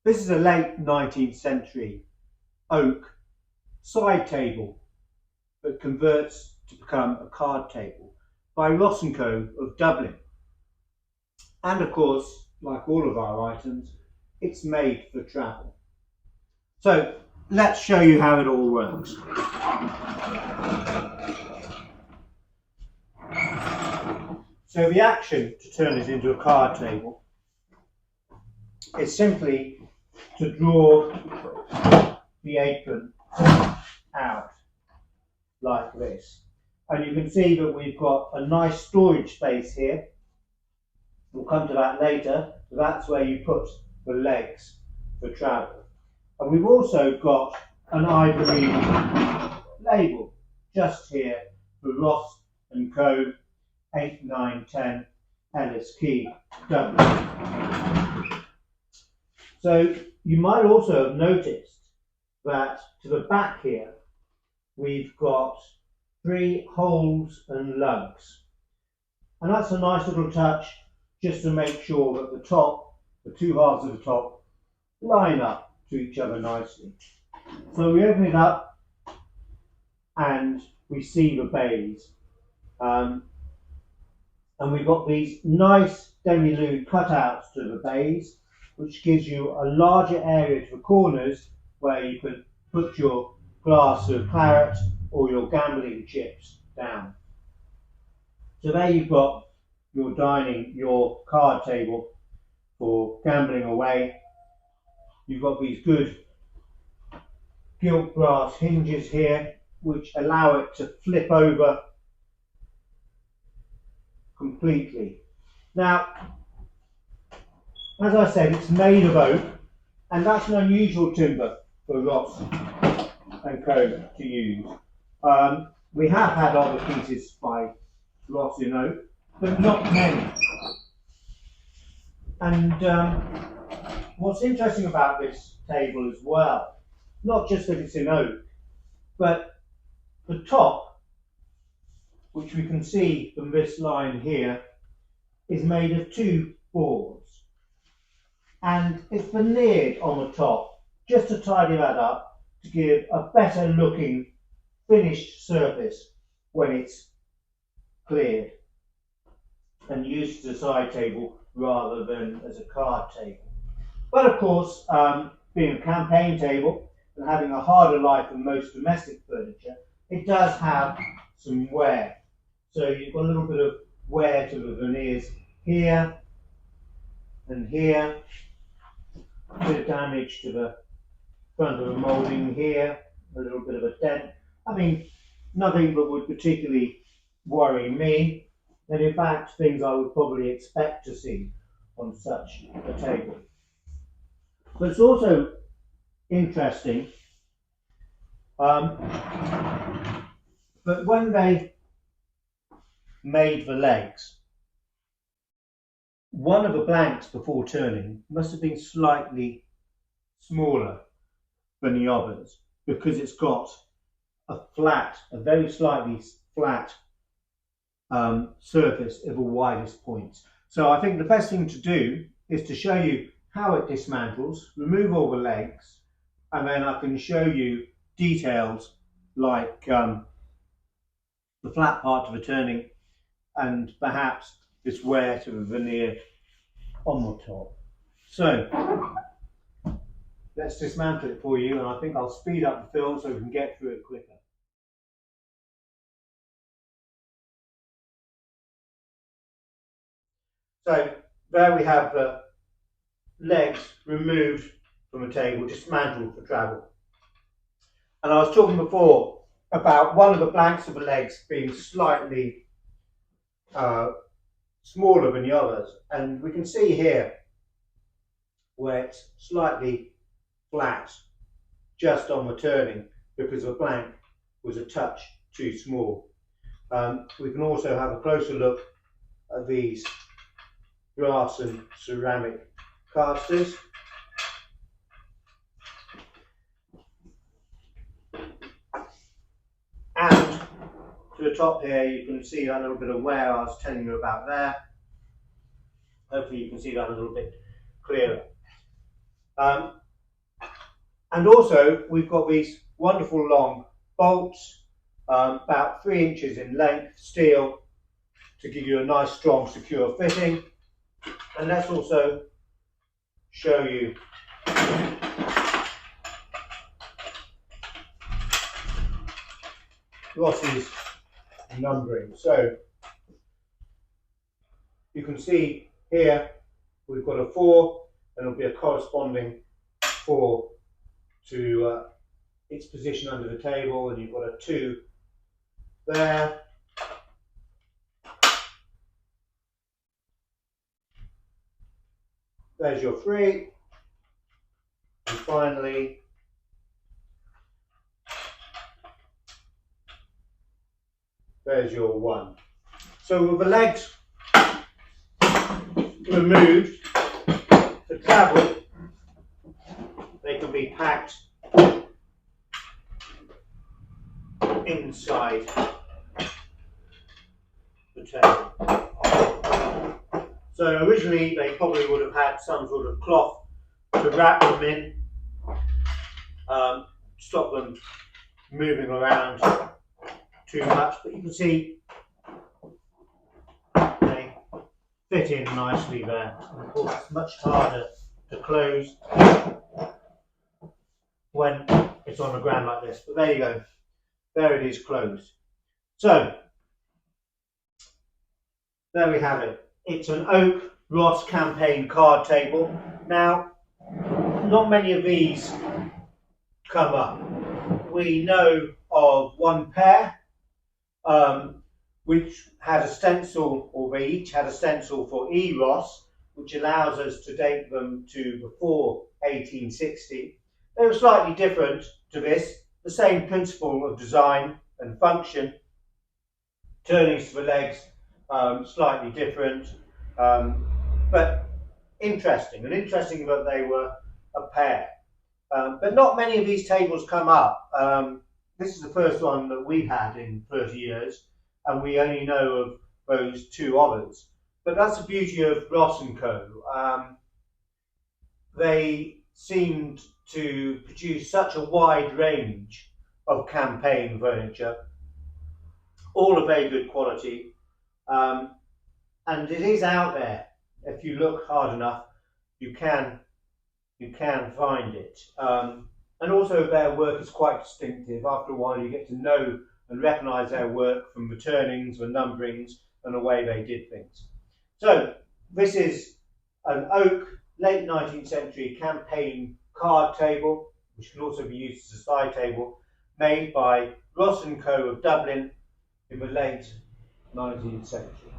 This is a late 19th century oak side table that converts to become a card table by Ross & Co of Dublin. And of course, like all of our items, it's made for travel. So let's show you how it all works. So the action to turn it into a card table is simply to draw the apron out like this. And you can see that we've got a nice storage space here. We'll come to that later. So that's where you put the legs for travel. And we've also got an ivory label just here for Ross & Co 8910 Ellis Key, Dublin. So you might also have noticed that to the back here we've got 3 holes and lugs, and that's a nice little touch just to make sure that the top, the 2 halves of the top, line up to each other nicely. So we open it up and we see the bays, and we've got these nice demi-lude cutouts to the bays, which gives you a larger area to the corners where you can put your glass of claret or your gambling chips down. So there you've got your your card table for gambling away. You've got these good gilt brass hinges here which allow it to flip over completely. Now, as I said, it's made of oak, and that's an unusual timber for Ross & Co to use. We have had other pieces by Ross in oak, but not many. And what's interesting about this table as well, not just that it's in oak, but the top, which we can see from this line here, is made of 2 boards. And it's veneered on the top, just to tidy that up, to give a better looking finished surface when it's cleared and used as a side table rather than as a card table. But of course, being a campaign table and having a harder life than most domestic furniture, it does have some wear. So you've got a little bit of wear to the veneers here and here, a bit of damage to the front of the moulding here, a little bit of a dent. I mean, nothing that would particularly worry me, and in fact things I would probably expect to see on such a table. But it's also interesting that when they made the legs, one of the blanks before turning must have been slightly smaller than the others, because it's got a very slightly flat surface at the widest points. So I think the best thing to do is to show you how it dismantles, remove all the legs, and then I can show you details like the flat part of the turning and perhaps this wear to the veneer on the top. So let's dismantle it for you, and I think I'll speed up the film so we can get through it quicker. So there we have the legs removed from the table, dismantled for travel. And I was talking before about one of the blanks of the legs being slightly smaller than the others, and we can see here where it's slightly flat just on the turning because the blank was a touch too small. We can also have a closer look at these brass and ceramic casters. And to the top here you can see that little bit of wear I was telling you about there. Hopefully you can see that a little bit clearer. Um, and also we've got these wonderful long bolts, about 3 inches in length, steel, to give you a nice strong secure fitting. And let's also show you Ross's numbering. So you can see here we've got a 4, and there'll be a corresponding 4 to its position under the table, and you've got a 2 there. There's your 3, and finally there's your 1. So with the legs removed for travel, they can be packed inside the table. So originally they probably would have had some sort of cloth to wrap them in, stop them moving around too much, but you can see they fit in nicely there. And of course it's much harder to close when it's on the ground like this, but there you go, there it is closed. So there we have it. It's an oak Ross campaign card table. Now, not many of these come up. We know of one pair which had a stencil, or they each had a stencil for E. Ross, which allows us to date them to before 1860. They were slightly different to this, the same principle of design and function. Turnings to the legs, slightly different, but interesting, and interesting that they were a pair. But not many of these tables come up. This is the first one that we've had in 30 years, and we only know of those 2 others. But that's the beauty of Ross & Co. They seemed to produce such a wide range of campaign furniture, all of very good quality, and it is out there. If you look hard enough, you can find it. And also their work is quite distinctive. After a while you get to know and recognise their work from the turnings, the numberings, and the way they did things. So this is an oak late 19th century campaign card table, which can also be used as a side table, made by Ross & Co of Dublin in the late 19th century.